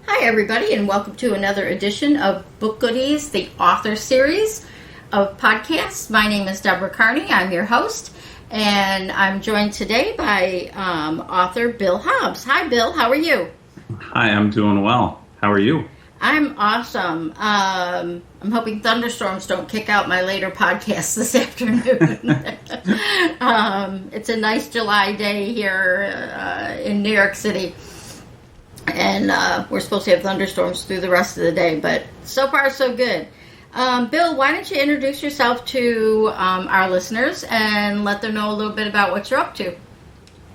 Hi, everybody, and welcome to another edition of Book Goodies, the author series of podcasts. My name is Deborah Carney. I'm your host, and I'm joined today by author Bill Hobbs. Hi, Bill. How are you? Hi, I'm doing well. How are you? I'm awesome. I'm hoping thunderstorms don't kick out my later podcast this afternoon. It's a nice July day here in New York City. And we're supposed to have thunderstorms through the rest of the day, but so far so good. Bill, why don't you introduce yourself to our listeners and let them know a little bit about what you're up to?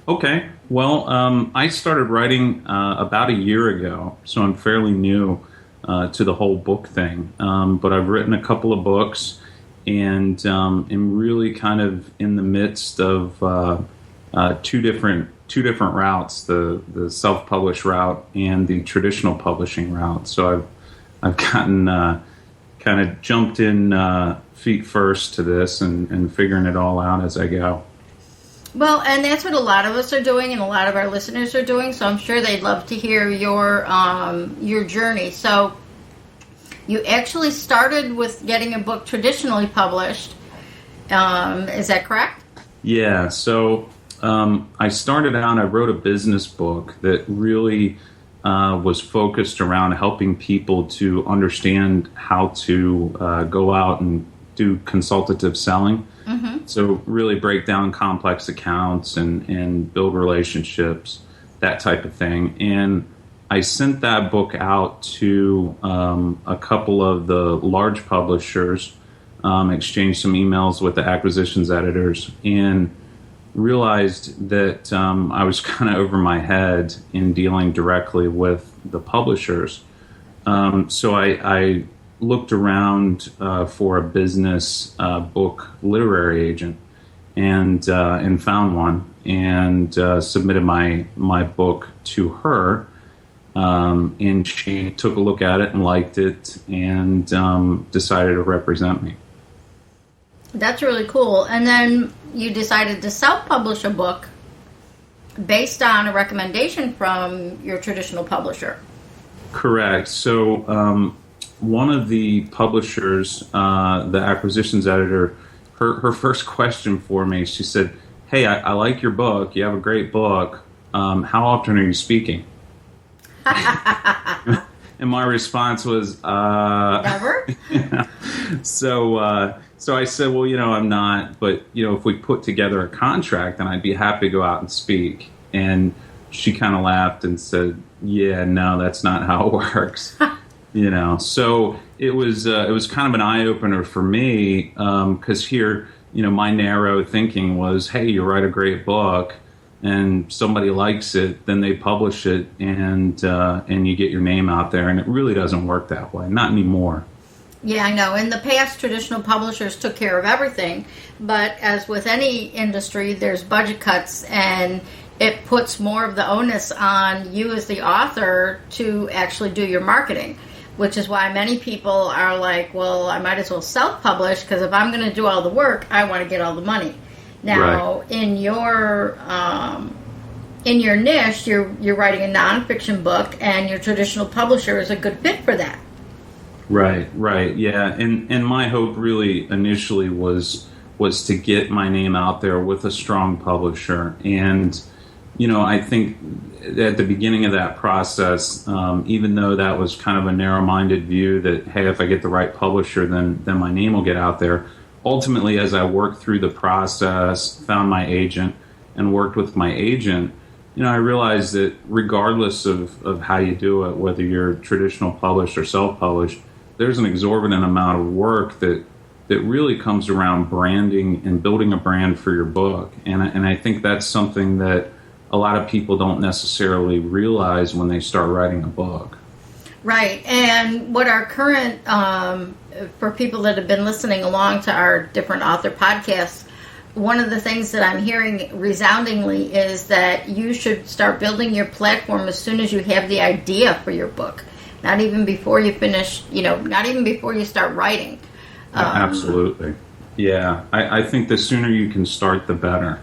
Okay. Well, I started writing about a year ago, so I'm fairly new to the whole book thing. But I've written a couple of books and am really kind of in the midst of two different routes, the self-published route and the traditional publishing route. So I've gotten kind of jumped in feet first to this and figuring it all out as I go. Well, and that's what a lot of us are doing and a lot of our listeners are doing, so I'm sure they'd love to hear your journey. So you actually started with getting a book traditionally published. Is that correct? Yeah, so I started out, I wrote a business book that really was focused around helping people to understand how to go out and do consultative selling. Mm-hmm. So really break down complex accounts and build relationships, that type of thing. And I sent that book out to a couple of the large publishers, exchanged some emails with the acquisitions editors, and realized that I was kind of over my head in dealing directly with the publishers. So I looked around for a business book literary agent and found one and submitted my book to her. And she took a look at it and liked it and decided to represent me. That's really cool. And then you decided to self-publish a book based on a recommendation from your traditional publisher. Correct. So one of the publishers, the acquisitions editor, her first question for me, she said, "Hey, I like your book. You have a great book. How often are you speaking?" And my response was, never. Yeah. So I said, well, I'm not, but, if we put together a contract, then I'd be happy to go out and speak. And she kind of laughed and said, yeah, no, that's not how it works. So it was kind of an eye-opener for me, because here, my narrow thinking was, hey, you write a great book, and somebody likes it, then they publish it, and you get your name out there. And it really doesn't work that way. Not anymore. Yeah, I know. In the past, traditional publishers took care of everything. But as with any industry, there's budget cuts, and it puts more of the onus on you as the author to actually do your marketing, which is why many people are like, well, I might as well self-publish, because if I'm going to do all the work, I want to get all the money. Now, right. In your niche, you're writing a nonfiction book, and your traditional publisher is a good fit for that. Right, yeah. And my hope really initially was to get my name out there with a strong publisher. And, I think at the beginning of that process, even though that was kind of a narrow-minded view that, hey, if I get the right publisher, then my name will get out there. Ultimately, as I worked through the process, found my agent, and worked with my agent, I realized that regardless of how you do it, whether you're traditional published or self-published, there's an exorbitant amount of work that really comes around branding and building a brand for your book. And I think that's something that a lot of people don't necessarily realize when they start writing a book. Right. And what our current, for people that have been listening along to our different author podcasts, one of the things that I'm hearing resoundingly is that you should start building your platform as soon as you have the idea for your book. Not even before you finish, not even before you start writing. Absolutely. Yeah. I think the sooner you can start, the better.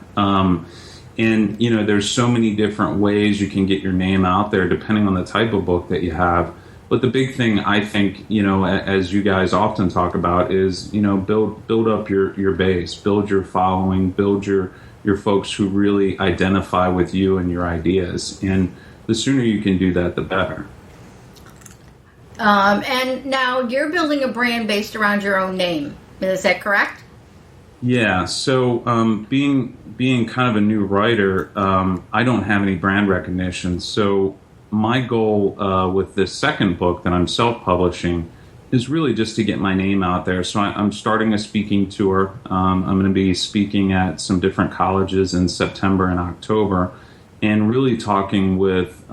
And, there's so many different ways you can get your name out there depending on the type of book that you have. But the big thing, I think, as you guys often talk about is, build up your base, build your following, build your folks who really identify with you and your ideas. And the sooner you can do that, the better. And now you're building a brand based around your own name. Is that correct? Yeah. So being kind of a new writer, I don't have any brand recognition. So my goal with this second book that I'm self-publishing is really just to get my name out there. So I'm starting a speaking tour. I'm going to be speaking at some different colleges in September and October, and really talking with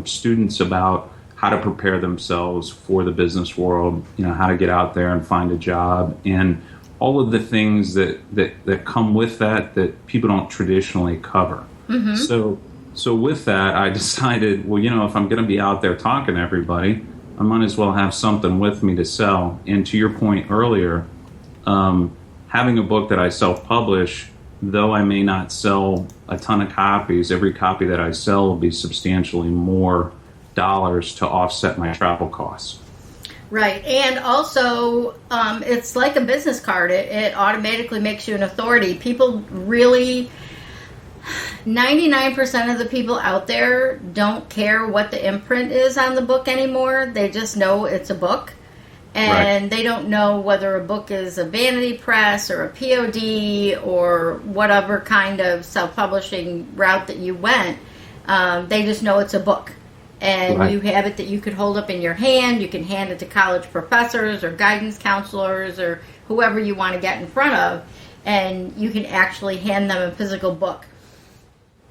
students about how to prepare themselves for the business world, how to get out there and find a job, and all of the things that come with that people don't traditionally cover. Mm-hmm. So with that, I decided, well, if I'm going to be out there talking to everybody, I might as well have something with me to sell. And to your point earlier, having a book that I self-publish, though I may not sell a ton of copies, every copy that I sell will be substantially more dollars to offset my travel costs. Right. And also, it's like a business card. It automatically makes you an authority. People really, 99% of the people out there don't care what the imprint is on the book anymore. They just know it's a book. And right. They don't know whether a book is a vanity press or a POD or whatever kind of self-publishing route that you went. They just know it's a book. And right. You have it that you could hold up in your hand. You can hand it to college professors or guidance counselors or whoever you want to get in front of. And you can actually hand them a physical book.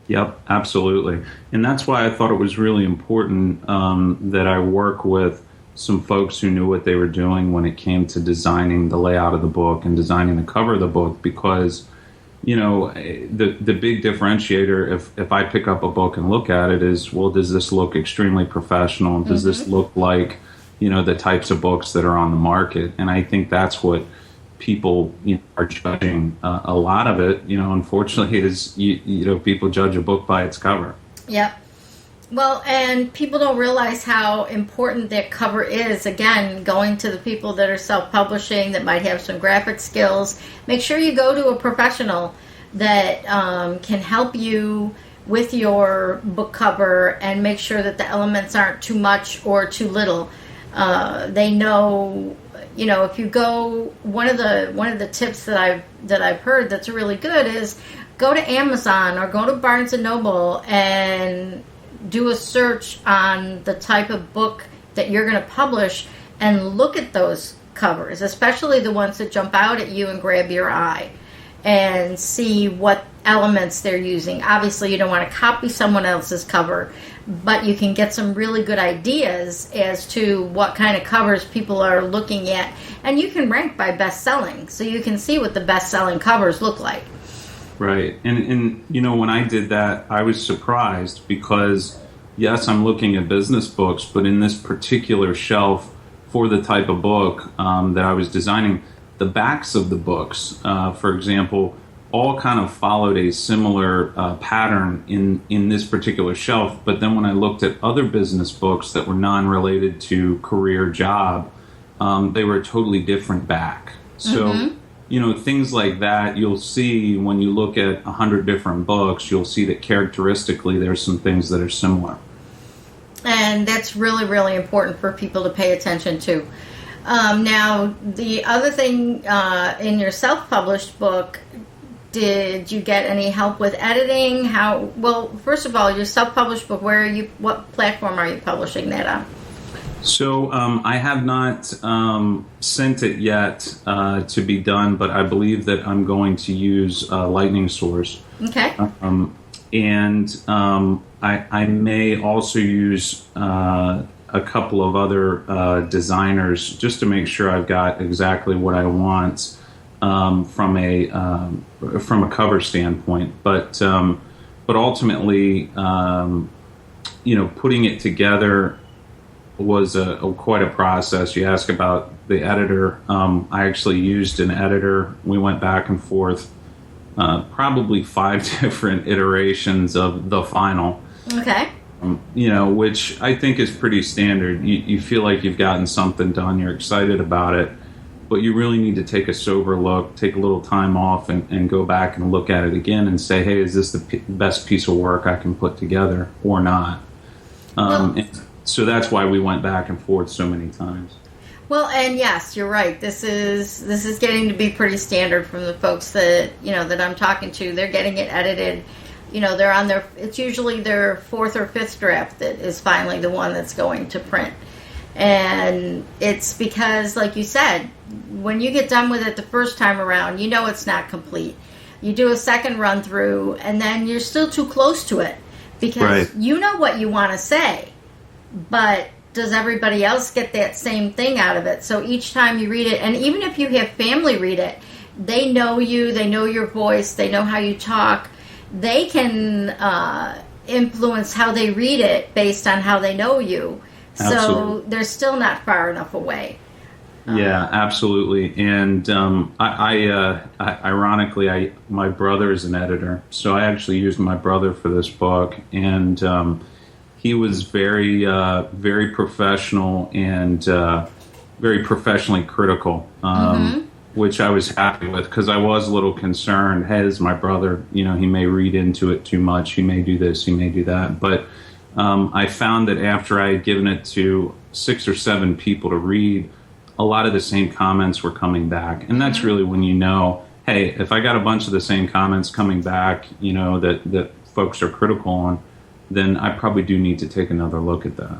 Yep, absolutely. And that's why I thought it was really important that I work with some folks who knew what they were doing when it came to designing the layout of the book and designing the cover of the book, because the big differentiator, if I pick up a book and look at it, is, well, does this look extremely professional? Does mm-hmm. this look like, the types of books that are on the market? And I think that's what people are judging a lot of it. Unfortunately, is people judge a book by its cover. Yep. Well, and people don't realize how important that cover is. Again, going to the people that are self-publishing that might have some graphic skills, make sure you go to a professional that can help you with your book cover and make sure that the elements aren't too much or too little. They know, if you go, one of the tips that I've heard that's really good is go to Amazon or go to Barnes and Noble and do a search on the type of book that you're going to publish and look at those covers, especially the ones that jump out at you and grab your eye, and see what elements they're using. Obviously, you don't want to copy someone else's cover, but you can get some really good ideas as to what kind of covers people are looking at. And you can rank by best-selling, so you can see what the best-selling covers look like. Right. And when I did that, I was surprised because, yes, I'm looking at business books, but in this particular shelf for the type of book that I was designing, the backs of the books, for example, all kind of followed a similar pattern in this particular shelf. But then when I looked at other business books that were non-related to career job, they were a totally different back. So, mm-hmm. Things like that, you'll see when you look at 100 different books, you'll see that characteristically there's some things that are similar. And that's really, really important for people to pay attention to. Now, the other thing in your self-published book, did you get any help with editing? Well, first of all, your self-published book, what platform are you publishing that on? So I have not sent it yet to be done, but I believe that I'm going to use Lightning Source. Okay. I may also use a couple of other designers just to make sure I've got exactly what I want from a cover standpoint. But ultimately, putting it together was quite a process. You ask about the editor. I actually used an editor. We went back and forth probably 5 different iterations of the final. Okay. Which I think is pretty standard. You feel like you've gotten something done, you're excited about it, but you really need to take a sober look, take a little time off, and go back and look at it again and say, hey, is this the best piece of work I can put together or not? And so that's why we went back and forth so many times. Well, and yes, you're right. This is getting to be pretty standard from the folks that that I'm talking to. They're getting it edited. They're on it's usually their 4th or 5th draft that is finally the one that's going to print. And it's because, like you said, when you get done with it the first time around, it's not complete. You do a second run through, and then you're still too close to it because you know what you want to say, but does everybody else get that same thing out of it? So each time you read it, and even if you have family read it, they know you, they know your voice, they know how you talk. They can influence how they read it based on how they know you. Absolutely. So they're still not far enough away. Yeah, absolutely. And ironically, my brother is an editor, so I actually used my brother for this book, and he was very, very professional and very professionally critical. Which I was happy with because I was a little concerned. Hey, this is my brother. He may read into it too much. He may do this. He may do that. But I found that after I had given it to 6 or 7 people to read, a lot of the same comments were coming back. And that's really when hey, if I got a bunch of the same comments coming back, that folks are critical on, then I probably do need to take another look at that.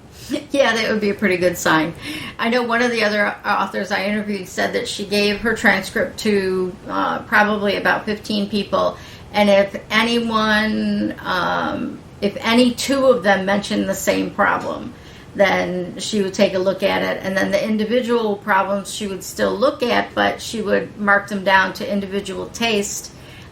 Yeah, that would be a pretty good sign. I know one of the other authors I interviewed said that she gave her transcript to probably about 15 people, and if any 2 of them mentioned the same problem, then she would take a look at it, and then the individual problems she would still look at, but she would mark them down to individual taste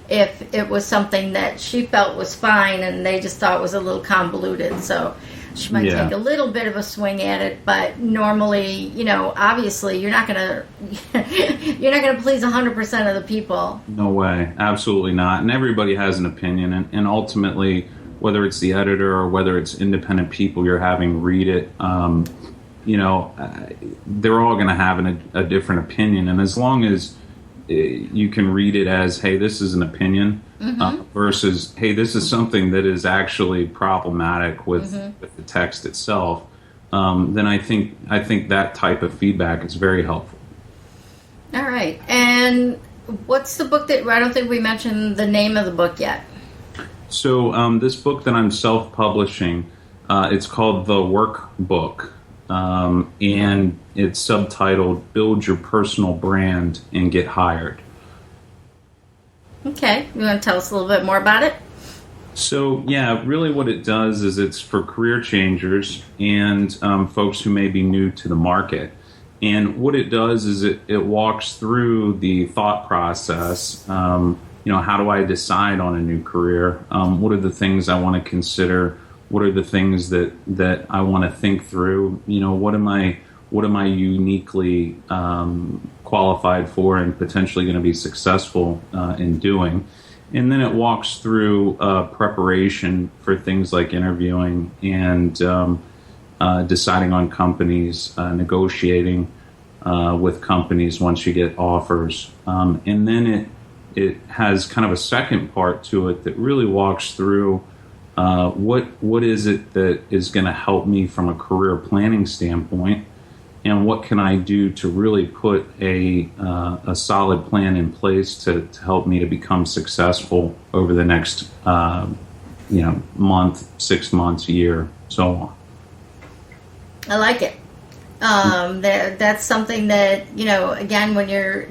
if it was something that she felt was fine and they just thought was a little convoluted. So she might take a little bit of a swing at it, but normally, obviously you're not gonna please 100% of the people. No way, absolutely not. And everybody has an opinion, and ultimately, whether it's the editor or whether it's independent people you're having read it, they're all going to have a different opinion. And as long as you can read it as, hey, this is an opinion, versus, hey, this is something that is actually problematic with the text itself, then I think that type of feedback is very helpful. All right. And what's the book that, I don't think we mentioned the name of the book yet. So this book that I'm self-publishing, it's called The WORKBook, and it's subtitled Build Your Personal Brand and Get Hired. Okay. You want to tell us a little bit more about it? So, yeah, really what it does is it's for career changers and folks who may be new to the market. And what it does is it walks through the thought process. How do I decide on a new career? What are the things I want to consider? What are the things that I want to think through? What am I uniquely qualified for and potentially going to be successful in doing? And then it walks through preparation for things like interviewing and deciding on companies, negotiating with companies once you get offers. And then it has kind of a second part to it that really walks through what is it that is going to help me from a career planning standpoint, and what can I do to really put a solid plan in place to help me to become successful over the next month, 6 months, year, so on. I like it. That's something that, again,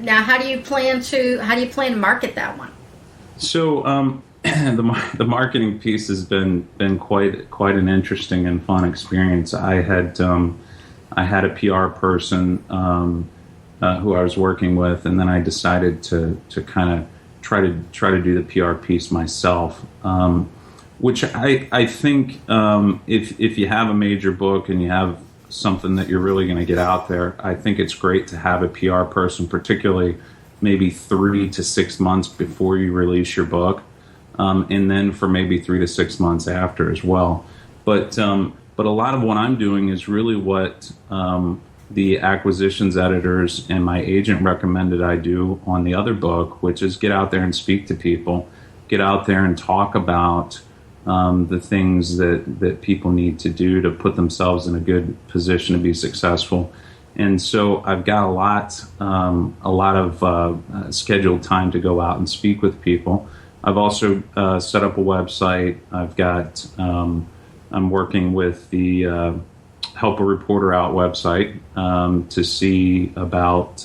how do you plan to market that one? So the marketing piece has been quite an interesting and fun experience. I had a PR person who I was working with, and then I decided to kind of try to do the PR piece myself, which I think if you have a major book and you have something that you're really going to get out there, I think it's great to have a PR person, particularly maybe 3 to 6 months before you release your book, and then for maybe 3 to 6 months after as well. But a lot of what I'm doing is really what the acquisitions editors and my agent recommended I do on the other book, which is get out there and speak to people, get out there and talk about the things that people need to do to put themselves in a good position to be successful. And so I've got a lot of scheduled time to go out and speak with people. I've also set up a website. I've got I'm working with the Help a Reporter Out website to see about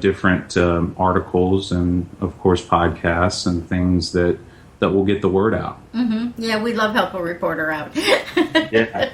different articles and of course podcasts and things that will get the word out. Mm-hmm. Yeah, we love Help a Reporter Out. Yeah.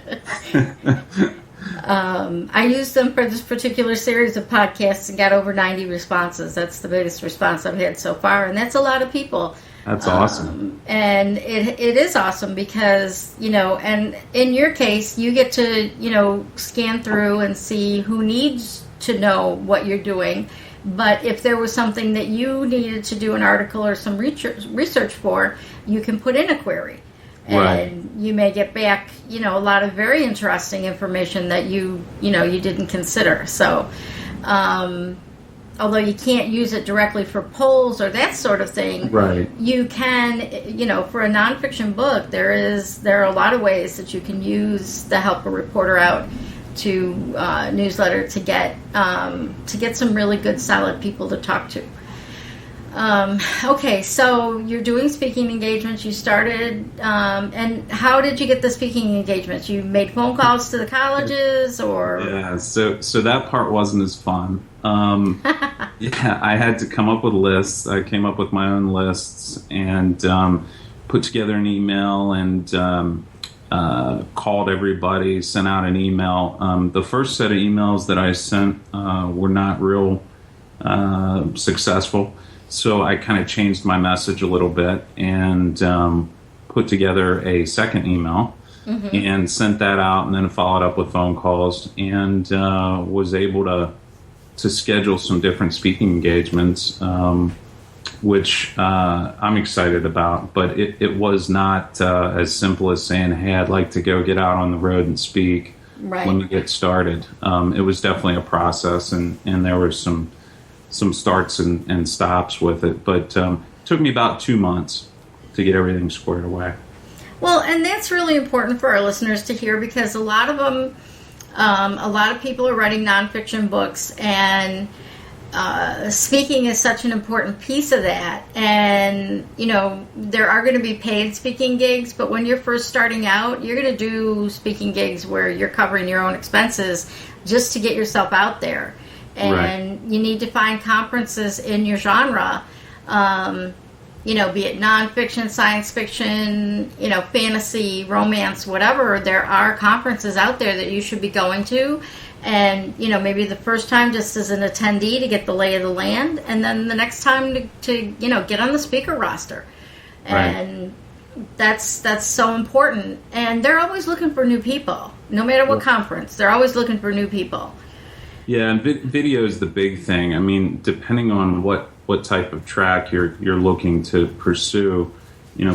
I used them for this particular series of podcasts and got over 90 responses. That's the biggest response I've had so far, and that's a lot of people. That's awesome. And it is awesome because, and in your case, you get to, scan through and see who needs to know what you're doing. But if there was something that you needed to do an article or some research for, you can put in a query. And you may get back, a lot of very interesting information that you didn't consider. So, although you can't use it directly for polls or that sort of thing, you can, for a nonfiction book, there are a lot of ways that you can use the Help a Reporter Out to newsletter to get some really good, solid people to talk to. Okay, so you're doing speaking engagements. You started, and how did you get the speaking engagements? You made phone calls to the colleges, or? Yeah, so that part wasn't as fun. Yeah, I had to come up with lists. I came up with my own lists and put together an email and called everybody, sent out an email. The first set of emails that I sent were not real successful. So I kind of changed my message a little bit and put together a second email and sent that out, and then followed up with phone calls, and was able to schedule some different speaking engagements, which I'm excited about. But it was not as simple as saying, hey, I'd like to go get out on the road and speak when we get started. It was definitely a process, and there were some starts and stops with it, but it took me about 2 months to get everything squared away. Well, and that's really important for our listeners to hear, because a lot of people are writing nonfiction books, and speaking is such an important piece of that. And there are going to be paid speaking gigs, but when you're first starting out, you're going to do speaking gigs where you're covering your own expenses just to get yourself out there. And you need to find conferences in your genre, be it nonfiction, science fiction, fantasy, romance, whatever. There are conferences out there that you should be going to. And, maybe the first time just as an attendee to get the lay of the land. And then the next time to get on the speaker roster. And that's so important. And they're always looking for new people. No matter what conference, they're always looking for new people. Yeah, and video is the big thing. I mean, depending on what type of track you're looking to pursue,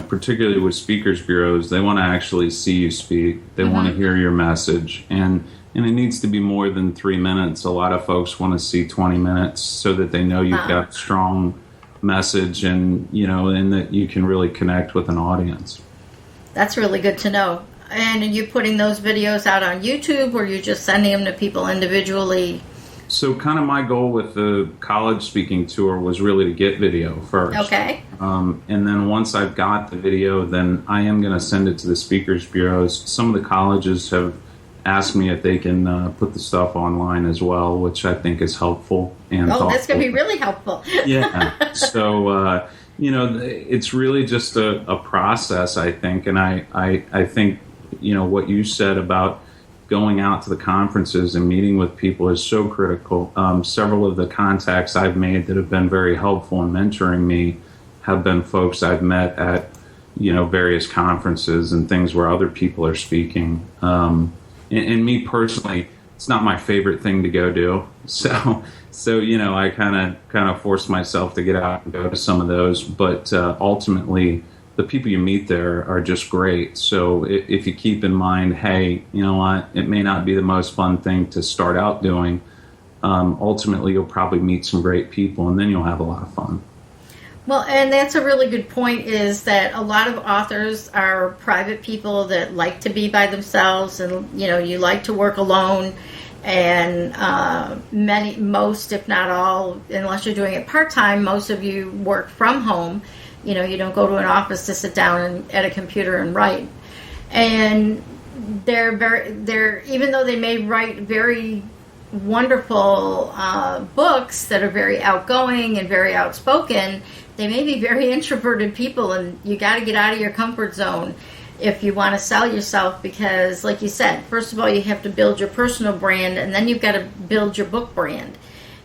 particularly with speakers bureaus, they want to actually see you speak. They want to hear your message, and it needs to be more than 3 minutes. A lot of folks want to see 20 minutes so that they know you've got a strong message, and and that you can really connect with an audience. That's really good to know. And are you putting those videos out on YouTube, or are you just sending them to people individually? So kind of my goal with the college speaking tour was really to get video first. Okay. And then once I've got the video, then I am going to send it to the speakers bureaus. Some of the colleges have asked me if they can put the stuff online as well, which I think is helpful. And that's going to be really helpful. Yeah. So, it's really just a process, I think. And I think, what you said about going out to the conferences and meeting with people is so critical. Several of the contacts I've made that have been very helpful in mentoring me have been folks I've met at, various conferences and things where other people are speaking. And me personally, it's not my favorite thing to go do. So you know, I kind of forced myself to get out and go to some of those. But ultimately, the people you meet there are just great. So if you keep in mind, hey, you know what, it may not be the most fun thing to start out doing. Ultimately, you'll probably meet some great people, and then you'll have a lot of fun. Well, and that's a really good point, is that a lot of authors are private people that like to be by themselves, and, you know, you like to work alone, and most, if not all, unless you're doing it part-time, most of you work from home. You know, you don't go to an office to sit down at a computer and write. And they're even though they may write very wonderful books that are very outgoing and very outspoken, they may be very introverted people, and you got to get out of your comfort zone if you want to sell yourself, because, like you said, first of all, you have to build your personal brand, and then you've got to build your book brand.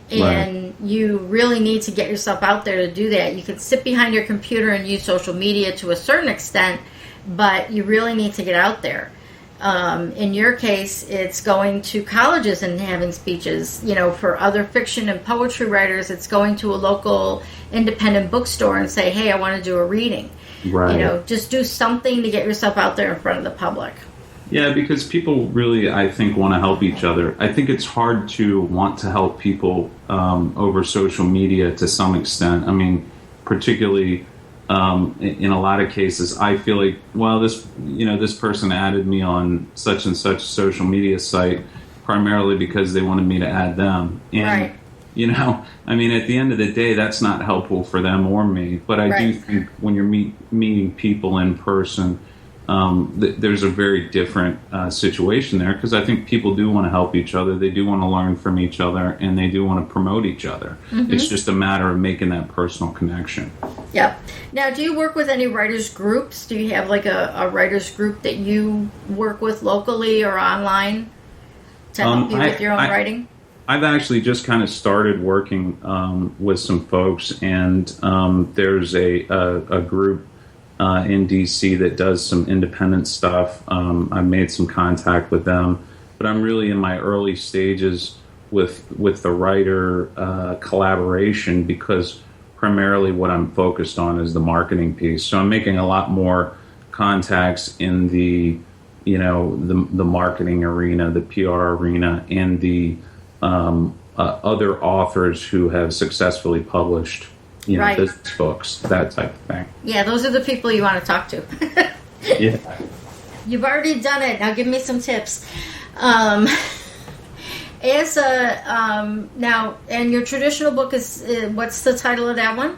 And right. You really need to get yourself out there to do that. You can sit behind your computer and use social media to a certain extent, but you really need to get out there. In your case, it's going to colleges and having speeches. You know, for other fiction and poetry writers, it's going to a local independent bookstore and say, hey, I want to do a reading. Right. You know, just do something to get yourself out there in front of the public. Yeah, because people really, I think, want to help each other. I think it's hard to want to help people over social media to some extent. I mean, particularly in a lot of cases, I feel like, well, this person added me on such and such social media site primarily because they wanted me to add them. And, right. You know, I mean, at the end of the day, that's not helpful for them or me. But I do think when you're meeting people in person, there's a very different situation there, because I think people do want to help each other. They do want to learn from each other, and they do want to promote each other. Mm-hmm. It's just a matter of making that personal connection. Yeah. Now, do you work with any writers groups? Do you have like a writers group that you work with locally or online to help you with your own writing? I've actually just kind of started working with some folks, and there's a group in DC that does some independent stuff. I've made some contact with them, but I'm really in my early stages with the writer collaboration, because primarily what I'm focused on is the marketing piece. So I'm making a lot more contacts in the marketing arena, the PR arena, and the other authors who have successfully published business books, that type of thing. Yeah, those are the people you want to talk to. Yeah. You've already done it. Now give me some tips. Now, and your traditional book is, what's the title of that one?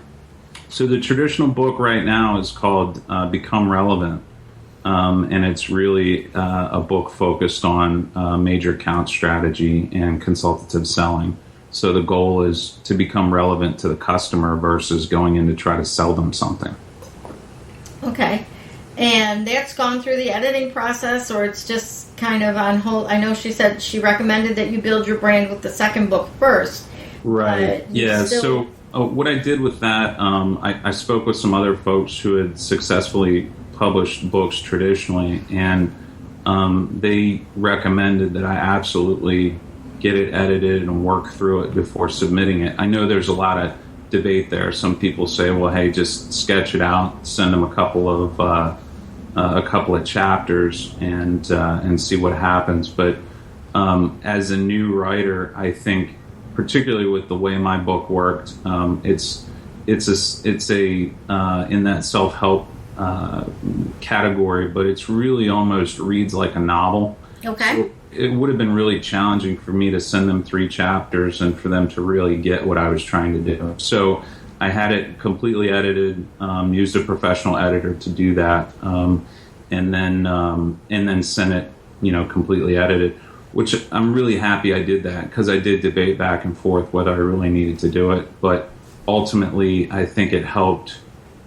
So the traditional book right now is called Become Relevant. And it's really a book focused on major account strategy and consultative selling. So the goal is to become relevant to the customer versus going in to try to sell them something. Okay. And that's gone through the editing process, or it's just kind of on hold? I know she said she recommended that you build your brand with the second book first. Right. Yeah. So what I did with that, I spoke with some other folks who had successfully published books traditionally, and they recommended that I absolutely get it edited and work through it before submitting it. I know there's a lot of debate there. Some people say, well, hey, just sketch it out, send them a couple of chapters, and see what happens. But as a new writer, I think, particularly with the way my book worked, it's a in that self-help category, but it's really almost reads like a novel. Okay. So it would have been really challenging for me to send them 3 chapters and for them to really get what I was trying to do. So I had it completely edited, used a professional editor to do that, and then sent it, completely edited, which I'm really happy I did that, because I did debate back and forth whether I really needed to do it. But ultimately, I think it helped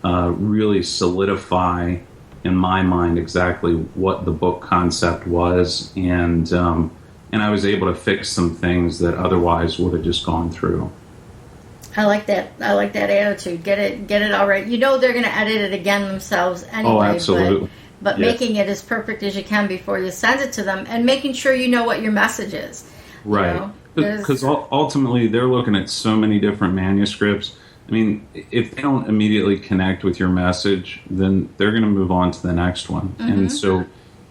really solidify in my mind exactly what the book concept was, and I was able to fix some things that otherwise would have just gone through. I like that. I like that attitude. Get it all right. They're going to edit it again themselves anyway. Oh, absolutely. But yes. Making it as perfect as you can before you send it to them, and making sure you know what your message is. Right. Because ultimately they're looking at so many different manuscripts. I mean, if they don't immediately connect with your message, then they're going to move on to the next one. Mm-hmm. And so,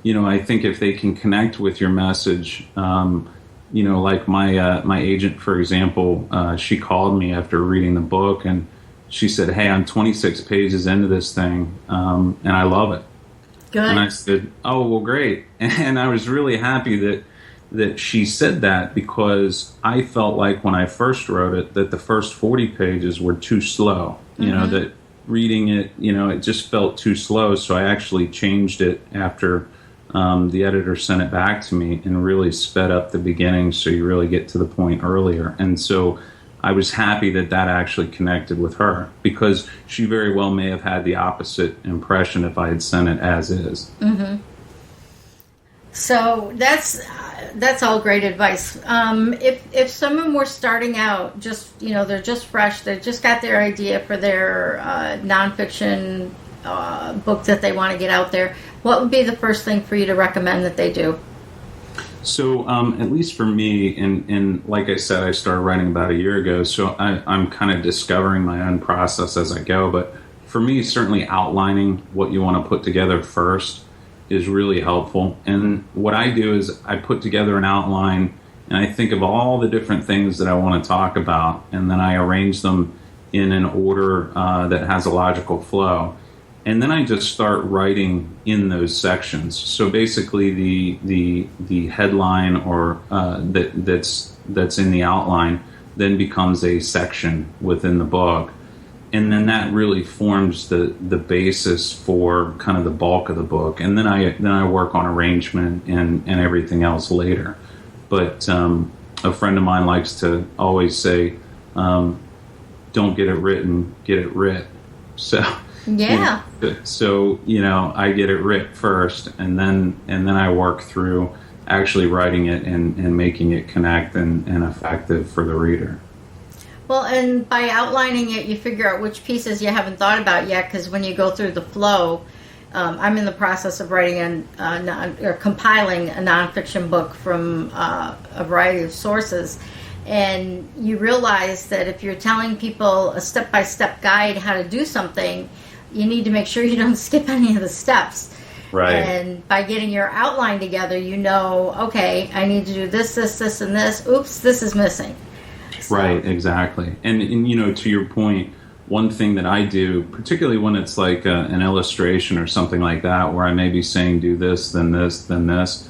I think if they can connect with your message, like my agent, for example, she called me after reading the book and she said, "Hey, I'm 26 pages into this thing, and I love it." Good. And I said, "Oh, well, great." And I was really happy that she said that, because I felt like when I first wrote it that the first 40 pages were too slow. Mm-hmm. That reading it, it just felt too slow. So I actually changed it after the editor sent it back to me and really sped up the beginning so you really get to the point earlier. And so I was happy that actually connected with her, because she very well may have had the opposite impression if I had sent it as is. Mm-hmm. So that's all great advice. If someone were starting out, just they're just fresh, they just got their idea for their nonfiction book that they want to get out there, what would be the first thing for you to recommend that they do? So at least for me, and like I said, I started writing about a year ago, so I'm kind of discovering my own process as I go. But for me, certainly outlining what you want to put together first is really helpful. And what I do is I put together an outline and I think of all the different things that I want to talk about, and then I arrange them in an order that has a logical flow. And then I just start writing in those sections. So basically the headline or that's in the outline then becomes a section within the book. And then that really forms the basis for kind of the bulk of the book. And then I work on arrangement and everything else later. But a friend of mine likes to always say, don't get it written, get it writ. So yeah. So I get it writ first, and then I work through actually writing it and making it connect and effective for the reader. Well, and by outlining it, you figure out which pieces you haven't thought about yet, because when you go through the flow, I'm in the process of writing compiling a nonfiction book from a variety of sources, and you realize that if you're telling people a step-by-step guide how to do something, you need to make sure you don't skip any of the steps. Right. And by getting your outline together, okay, I need to do this, and this. Oops, this is missing. So. Right, exactly. And to your point, one thing that I do, particularly when it's like an illustration or something like that, where I may be saying do this, then this, then this,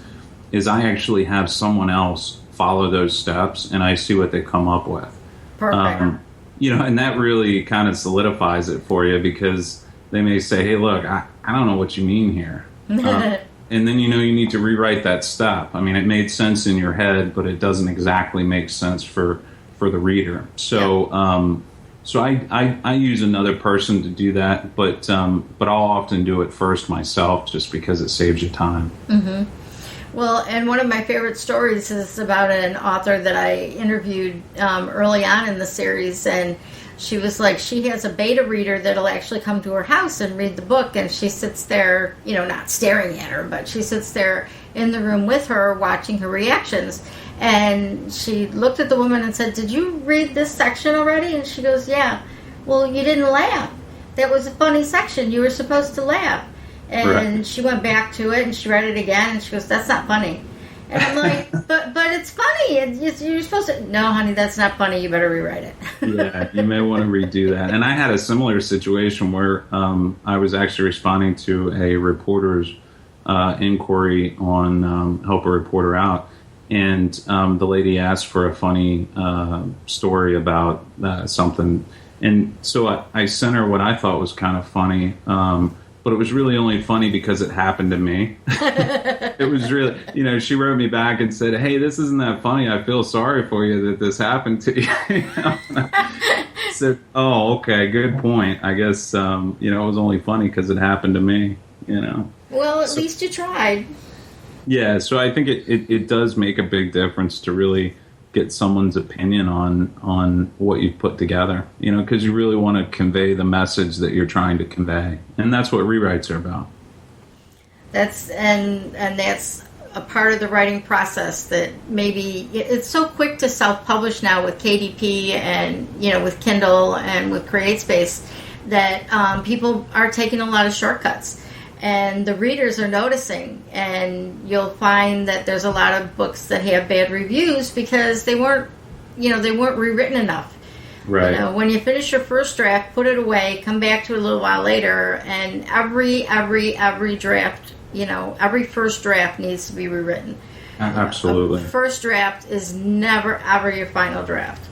is I actually have someone else follow those steps and I see what they come up with. Perfect. And that really kind of solidifies it for you, because they may say, hey, look, I don't know what you mean here. And then you need to rewrite that step. I mean, it made sense in your head, but it doesn't exactly make sense for the reader. So yeah. So I use another person to do that, but I'll often do it first myself, just because it saves you time. Mm-hmm. Well, and one of my favorite stories is about an author that I interviewed early on in the series, and she was like, she has a beta reader that'll actually come to her house and read the book, and she sits there, not staring at her, but she sits there in the room with her watching her reactions. And she looked at the woman and said, "Did you read this section already?" And she goes, "Yeah." "Well, you didn't laugh. That was a funny section. You were supposed to laugh." And right. She went back to it and she read it again and she goes, "That's not funny." And I'm like, but it's funny. You're supposed to. "No, honey, that's not funny. You better rewrite it." Yeah, you may want to redo that. And I had a similar situation where I was actually responding to a reporter's inquiry on Help a Reporter Out. And the lady asked for a funny story about something. And so I sent her what I thought was kind of funny, but it was really only funny because it happened to me. It was really, she wrote me back and said, "Hey, this isn't that funny. I feel sorry for you that this happened to you." I said, "Oh, okay, good point. I guess, it was only funny because it happened to me, Well, at least you tried. Yeah, so I think it does make a big difference to really get someone's opinion on what you've put together, because you really want to convey the message that you're trying to convey. And that's what rewrites are about. That's a part of the writing process that maybe it's so quick to self-publish now with KDP and, with Kindle and with CreateSpace that people are taking a lot of shortcuts. And the readers are noticing, and you'll find that there's a lot of books that have bad reviews because they weren't rewritten enough. Right. When you finish your first draft, put it away, come back to it a little while later, and every draft, every first draft needs to be rewritten. Absolutely. First draft is never, ever your final draft.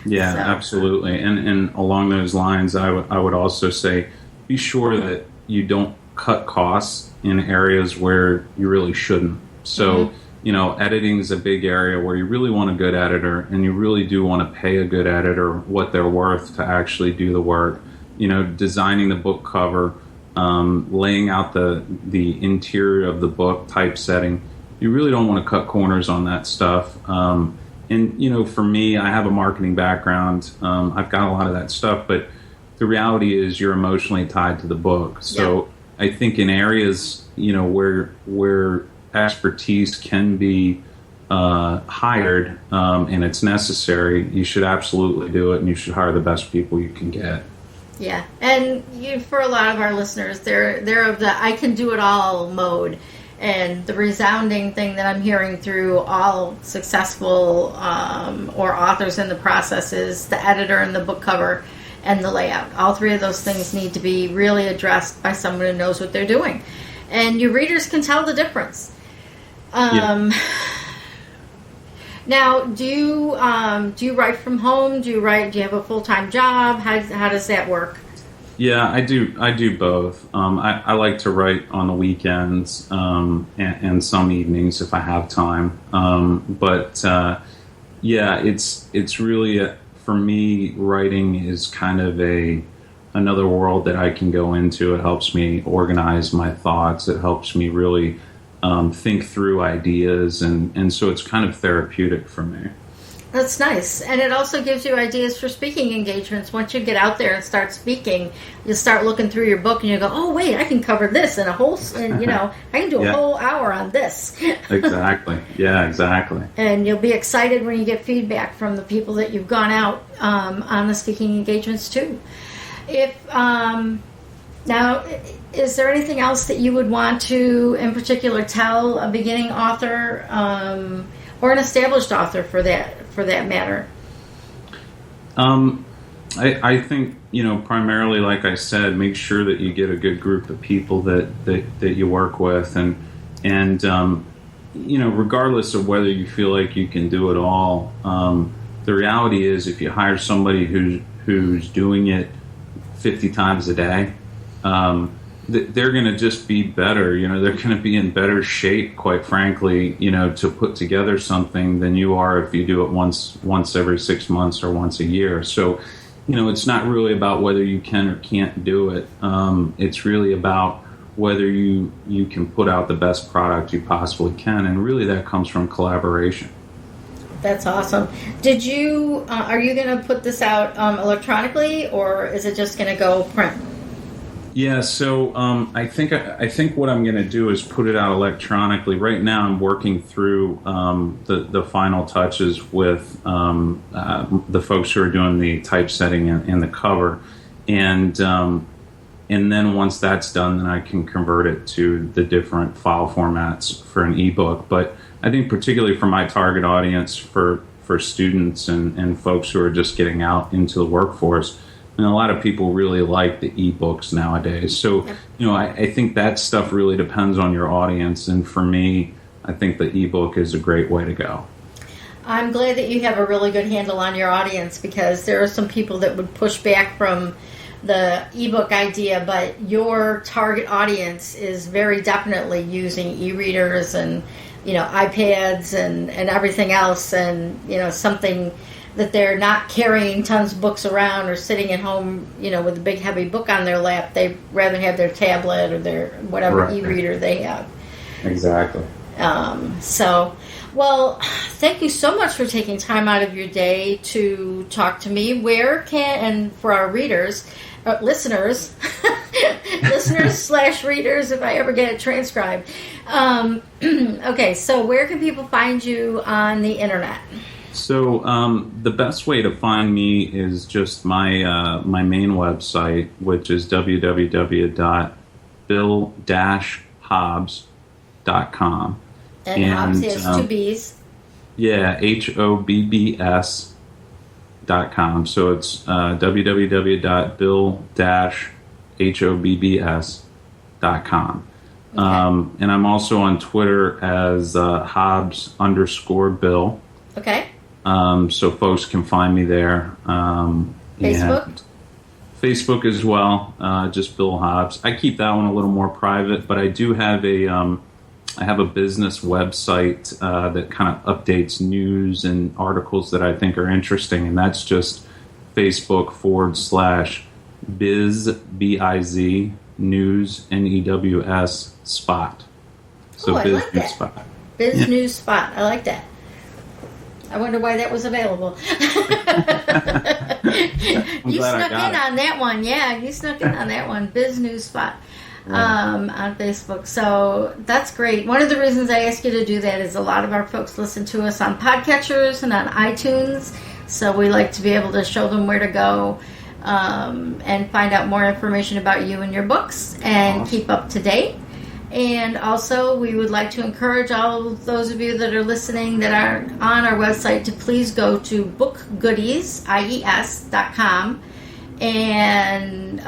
Yeah, absolutely. And along those lines, I would also say be sure that you don't cut costs in areas where you really shouldn't. So, editing is a big area where you really want a good editor, and you really do want to pay a good editor what they're worth to actually do the work. Designing the book cover, laying out the interior of the book, typesetting. You really don't want to cut corners on that stuff. And for me, I have a marketing background. I've got a lot of that stuff, but the reality is you're emotionally tied to the book. So I think in areas, where expertise can be hired and it's necessary, you should absolutely do it, and you should hire the best people you can get. Yeah, and for a lot of our listeners, they're of the I can do it all mode. And the resounding thing that I'm hearing through all successful or authors in the process is the editor and the book cover and the layout. All three of those things need to be really addressed by someone who knows what they're doing. And your readers can tell the difference. Now, do you write from home? Do you have a full-time job? How does that work? Yeah, I do both. I like to write on the weekends and some evenings if I have time. It's really for me, writing is kind of another world that I can go into. It helps me organize my thoughts. It helps me really think through ideas, and so it's kind of therapeutic for me. That's nice. And it also gives you ideas for speaking engagements. Once you get out there and start speaking, you start looking through your book and you go, oh, wait, I can cover this in I can do a whole hour on this. Exactly. Yeah, exactly. And you'll be excited when you get feedback from the people that you've gone out on the speaking engagements too. Now, is there anything else that you would want to, in particular, tell a beginning author or an established author for that matter? I think, primarily, like I said, make sure that you get a good group of people that you work with, and regardless of whether you feel like you can do it all, the reality is if you hire somebody who's doing it 50 times a day, they're going to just be better. They're going to be in better shape, quite frankly, to put together something than you are if you do it once every 6 months or once a year. So, it's not really about whether you can or can't do it. It's really about whether you can put out the best product you possibly can. And really that comes from collaboration. That's awesome. Are you going to put this out electronically, or is it just going to go print? Yeah, so I think what I'm going to do is put it out electronically. Right now, I'm working through the final touches with the folks who are doing the typesetting and the cover, and then once that's done, then I can convert it to the different file formats for an ebook. But I think particularly for my target audience, for students and folks who are just getting out into the workforce. And a lot of people really like the ebooks nowadays. So, I think that stuff really depends on your audience. And for me, I think the ebook is a great way to go. I'm glad that you have a really good handle on your audience, because there are some people that would push back from the ebook idea, but your target audience is very definitely using e-readers and, iPads and everything else, and, something that they're not carrying tons of books around or sitting at home, with a big heavy book on their lap. They'd rather have their tablet or their whatever e-reader they have. Exactly. Well, thank you so much for taking time out of your day to talk to me. And for our listeners, listeners/readers if I ever get it transcribed. Okay, so where can people find you on the internet? So the best way to find me is just my my main website, which is www.bill-hobbs.com. And Hobbs has two B's. Yeah, HOBBS.com. So it's www.bill-hobbs.com. Okay. And I'm also on Twitter as Hobbs_Bill. Okay. So folks can find me there. Facebook? Facebook as well, just Bill Hobbs. I keep that one a little more private, but I do have I have a business website that kind of updates news and articles that I think are interesting, and that's just Facebook/biz, B-I-Z, news, N-E-W-S, spot. So I Biz like News that. Spot. Biz News Spot. I like that. I wonder why that was available. You snuck in on that one. Yeah, you snuck in on that one. Biz News Spot. On Facebook. So that's great. One of the reasons I ask you to do that is a lot of our folks listen to us on podcatchers and on iTunes. So we like to be able to show them where to go and find out more information about you and your books and keep up to date. And also, we would like to encourage all of those of you that are listening that are on our website to please go to BookGoodies, IES.com, and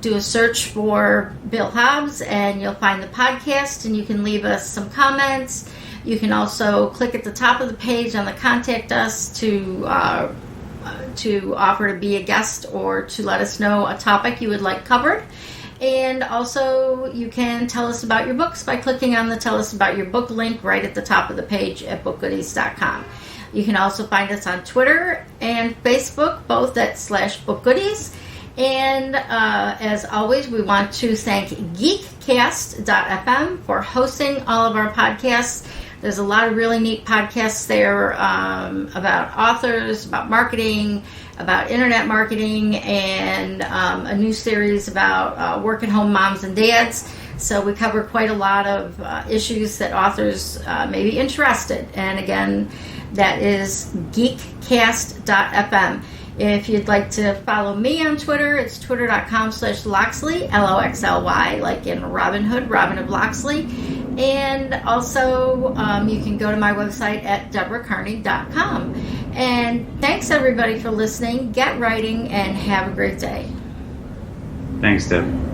do a search for Bill Hobbs, and you'll find the podcast, and you can leave us some comments. You can also click at the top of the page on the Contact Us to offer to be a guest or to let us know a topic you would like covered. And also, you can tell us about your books by clicking on the Tell Us About Your Book link right at the top of the page at BookGoodies.com. You can also find us on Twitter and Facebook, both at /BookGoodies. And as always, we want to thank Geekcast.fm for hosting all of our podcasts. There's a lot of really neat podcasts there about authors, about marketing, about internet marketing, and a new series about work-at-home moms and dads. So we cover quite a lot of issues that authors may be interested. And again, that is geekcast.fm. If you'd like to follow me on Twitter, it's twitter.com/Loxley, Loxly, like in Robin Hood, Robin of Loxley. And also, you can go to my website at deborahcarney.com. And thanks, everybody, for listening. Get writing and have a great day. Thanks, Deb.